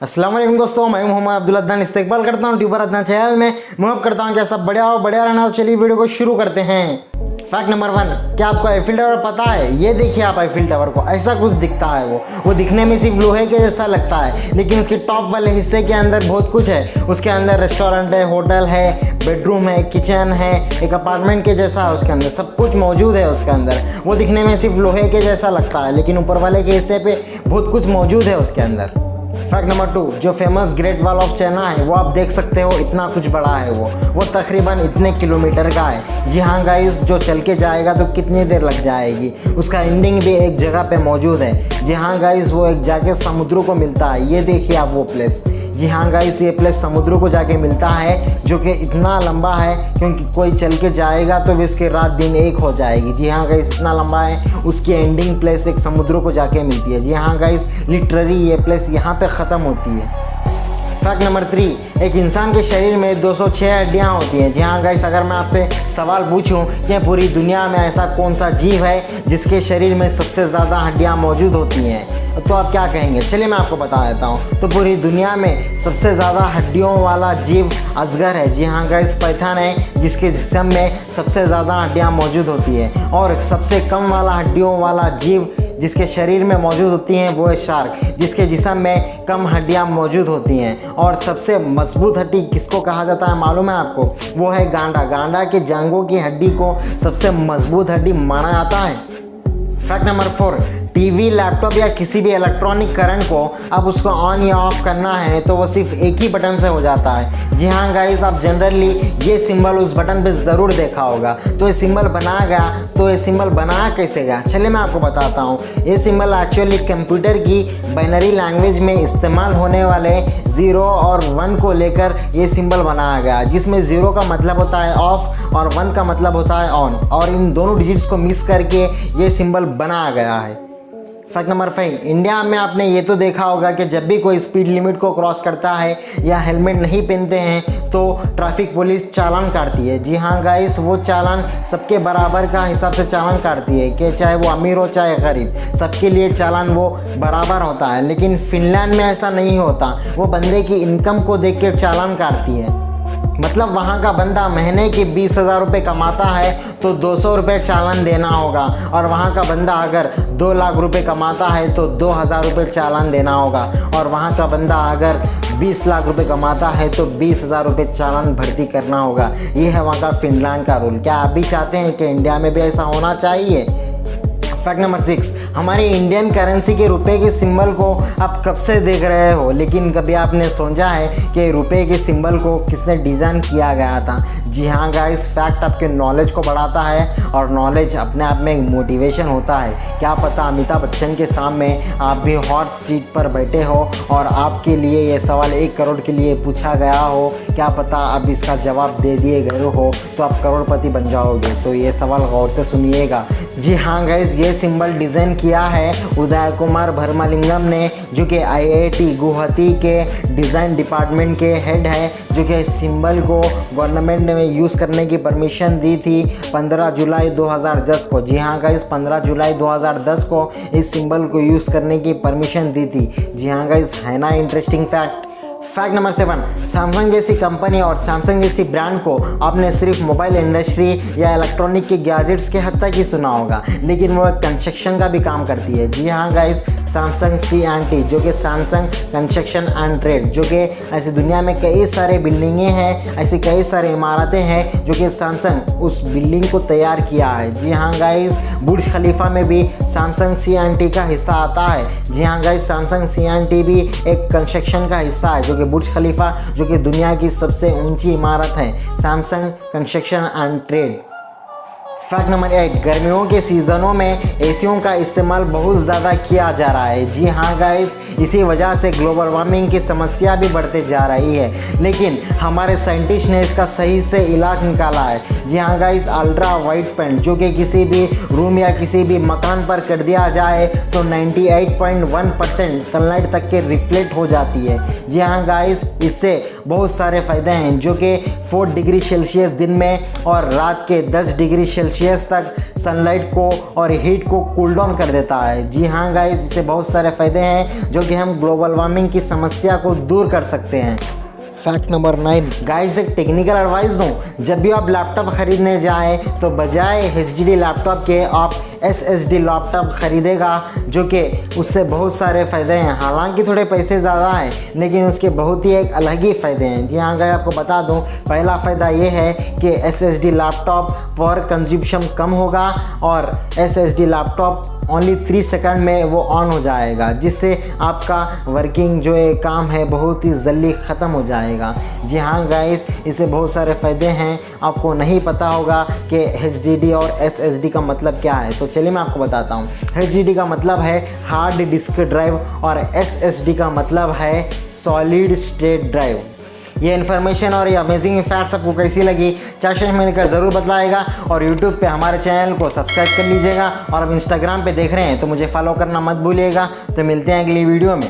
अस्सलाम वालेकुम दोस्तों, मैं मोहम्मद अब्दुल अदनान इस्तेकबाल करता हूँ ट्यूबर अदनान चैनल में। मुहब्बत करता हूँ कि सब बढ़िया हो, बढ़िया रहना। तो चलिए वीडियो को शुरू करते हैं। फैक्ट नंबर 1, क्या आपको आईफिल टावर पता है? ये देखिए आप आईफिल टावर को, ऐसा कुछ दिखता है। वो दिखने में सिर्फ लोहे के जैसा लगता है, लेकिन उसके टॉप वाले हिस्से के अंदर बहुत कुछ है। उसके अंदर रेस्टोरेंट है, होटल है, बेडरूम है, किचन है, एक अपार्टमेंट के जैसा है। उसके अंदर सब कुछ मौजूद है। उसके अंदर वो दिखने में सिर्फ लोहे के जैसा लगता है, लेकिन ऊपर वाले के हिस्से पे बहुत कुछ मौजूद है उसके अंदर। फैक्ट नंबर 2, जो famous great wall of China है वो आप देख सकते हो, इतना कुछ बड़ा है वो तकरीबन इतने किलोमीटर का है। जी हाँ गाइस, जो चल के जाएगा तो कितनी देर लग जाएगी। उसका एंडिंग भी एक जगह पे मौजूद है। जी हाँ गाइस, वो एक जाके समुद्र को मिलता है। ये देखिए आप वो प्लेस। जी हाँ गाइस, ये प्लेस समुद्र को जाके मिलता है, जो कि इतना लंबा है क्योंकि कोई चल के जाएगा तो भी उसकी रात दिन एक हो जाएगी। जी हाँ गाइस, इतना लंबा है। उसकी एंडिंग प्लेस एक समुद्र को जाके मिलती है। जी हाँ गाइस, लिटरली ये प्लेस यहाँ पे ख़त्म होती है। फैक्ट नंबर 3, एक इंसान के शरीर में 206 हड्डियाँ होती हैं। जी हाँ गाइस, अगर मैं आपसे सवाल पूछूं कि पूरी दुनिया में ऐसा कौन सा जीव है जिसके शरीर में सबसे ज़्यादा हड्डियाँ मौजूद होती हैं, तो आप क्या कहेंगे? चलिए मैं आपको बता देता हूँ। तो पूरी दुनिया में सबसे ज़्यादा हड्डियों वाला जीव अजगर है। जी हाँ गाइस, पैथान है जिसके जिस्म में सबसे ज़्यादा हड्डियाँ मौजूद होती है। और सबसे कम वाला हड्डियों वाला जीव जिसके शरीर में मौजूद होती हैं वो है शार्क, जिसके जिस्म में कम हड्डियाँ मौजूद होती हैं। और सबसे मजबूत हड्डी किसको कहा जाता है मालूम है आपको? वो है गांडा। गांडा के जांघों की हड्डी को सबसे मजबूत हड्डी माना जाता है। फैक्ट नंबर 4, टीवी, लैपटॉप या किसी भी इलेक्ट्रॉनिक करंट को अब उसको ऑन या ऑफ करना है तो वो सिर्फ एक ही बटन से हो जाता है। जी हाँ गाइस, आप जनरली ये सिंबल उस बटन पे ज़रूर देखा होगा। तो ये सिंबल बनाया गया, तो ये सिंबल बनाया कैसे गया? चलिए मैं आपको बताता हूँ। ये सिंबल एक्चुअली कंप्यूटर की बाइनरी लैंग्वेज में इस्तेमाल होने वाले 0 और 1 को लेकर ये सिंबल बनाया गया, जिसमें 0 का मतलब होता है ऑफ और 1 का मतलब होता है ऑन, और इन दोनों डिजिट्स को मिक्स करके ये सिंबल बनाया गया है। फैक्ट नंबर 5, इंडिया में आपने ये तो देखा होगा कि जब भी कोई स्पीड लिमिट को क्रॉस करता है या हेलमेट नहीं पहनते हैं तो ट्रैफिक पुलिस चालान काटती है। जी हाँ गाइस, वो चालान सबके बराबर का हिसाब से चालान काटती है कि चाहे वो अमीर हो चाहे गरीब, सबके लिए चालान वो बराबर होता है। लेकिन फिनलैंड में ऐसा नहीं होता। वो बंदे की इनकम को देख के चालान काटती है। मतलब वहाँ का बंदा महीने के 20,000 रुपये कमाता है तो 200 रुपये चालान देना होगा, और वहाँ का बंदा अगर 2 लाख रुपये कमाता है तो 2,000 रुपये चालान देना होगा, और वहाँ का बंदा अगर 20 लाख रुपये कमाता है तो 20,000 रुपये चालान भर्ती करना होगा। ये है वहाँ का फिनलैंड का रूल। क्या आप भी चाहते हैं कि इंडिया में भी ऐसा होना चाहिए? फैक्ट नंबर 6, हमारी इंडियन करेंसी के रुपए के सिंबल को आप कब से देख रहे हो, लेकिन कभी आपने सोचा है कि रुपए के सिंबल को किसने डिज़ाइन किया गया था? जी हाँ गाइस, फैक्ट आपके नॉलेज को बढ़ाता है, और नॉलेज अपने आप में एक मोटिवेशन होता है। क्या पता अमिताभ बच्चन के सामने आप भी हॉट सीट पर बैठे हो और आपके लिए ये सवाल 1 करोड़ के लिए पूछा गया हो। क्या पता अब इसका जवाब दे दिए गए हो तो आप करोड़पति बन जाओगे। तो ये सवाल गौर से सुनिएगा। जी हाँ गाइस, ये सिंबल डिज़ाइन किया है उदय कुमार भरमलिंगम ने, जो कि IIT गुवाहाटी के डिज़ाइन डिपार्टमेंट के हेड है, जो कि सिंबल को गवर्नमेंट ने यूज़ करने की परमिशन दी थी 15 जुलाई 2010 को। जी हाँ गाइस, 15 जुलाई 2010 को इस सिंबल को यूज़ करने की परमिशन दी थी। जी हाँ गाइस, है ना interesting fact. Fact number 7, Samsung जैसी कंपनी और सैमसंग जैसी ब्रांड को आपने सिर्फ मोबाइल इंडस्ट्री या इलेक्ट्रॉनिक के गैजेट्स के हद तक ही सुना होगा, लेकिन वो कंस्ट्रक्शन का भी काम करती है। जी हाँ गाइस, सैमसंग C&T, जो कि सैमसंग कंस्ट्रक्शन एंड ट्रेड, जो कि ऐसी दुनिया में कई सारे बिल्डिंगें हैं, ऐसी कई सारी इमारतें हैं जो कि सैमसंग उस बिल्डिंग को तैयार किया है। जी हाँ गाइस, बुर्ज खलीफा में भी सैमसंग C&T का हिस्सा आता है। जी हाँ गाइस, सैमसंग C&T भी एक कंस्ट्रक्शन का हिस्सा है, जो कि बुर्ज खलीफा, जो कि दुनिया की सबसे ऊंची इमारत है, Samsung construction and trade. Fact number 8, गर्मियों के सीज़नों में एसियों का इस्तेमाल बहुत ज़्यादा किया जा रहा है। जी हाँ गाइस, इसी वजह से ग्लोबल वार्मिंग की समस्या भी बढ़ते जा रही है, लेकिन हमारे साइंटिस्ट ने इसका सही से इलाज निकाला है। जी हाँ गाइस, अल्ट्रा वाइट पेंट, जो कि किसी भी रूम या किसी भी मकान पर कर दिया जाए तो 98.1% सनलाइट तक के रिफ्लेक्ट हो जाती है। जी हाँ गाइस, इससे बहुत सारे फ़ायदे हैं, जो कि 4 डिग्री सेल्सियस दिन में और रात के 10 डिग्री सेल्सियस तक सनलाइट को और हीट को कूल डाउन कर देता है। जी हाँ गाइस, इससे बहुत सारे फ़ायदे हैं जो कि हम ग्लोबल वार्मिंग की समस्या को दूर कर सकते हैं। फैक्ट नंबर 9 गाइस, एक टेक्निकल एडवाइस दूं, जब भी आप लैपटॉप खरीदने जाएं तो बजाय HDD लैपटॉप के आप SSD लैपटॉप खरीदेगा, जो कि उससे बहुत सारे फ़ायदे हैं। हालांकि थोड़े पैसे ज़्यादा हैं, लेकिन उसके बहुत ही एक अलग ही फ़ायदे हैं। जी हाँ गाइस, आपको बता दूं, पहला फ़ायदा ये है कि SSD लैपटॉप पावर कंजप्शन कम होगा और SSD लैपटॉप ओनली 3 सेकंड में वो ऑन हो जाएगा, जिससे आपका वर्किंग जो है काम है बहुत ही जल्दी ख़त्म हो जाएगा। जी हाँ गाइस, इससे बहुत सारे फ़ायदे हैं। आपको नहीं पता होगा कि HDD और SSD का मतलब क्या है, तो चलिए मैं आपको बताता हूँ। HDD का मतलब है हार्ड डिस्क ड्राइव और SSD का मतलब है सॉलिड स्टेट ड्राइव। ये इन्फॉर्मेशन और ये अमेजिंग फैक्ट्स आपको कैसी लगी सेक्शन में लिखकर ज़रूर बताइएगा और यूट्यूब पे हमारे चैनल को सब्सक्राइब कर लीजिएगा और अब इंस्टाग्राम पे देख रहे हैं तो मुझे फॉलो करना मत भूलिएगा। तो मिलते हैं अगली वीडियो में।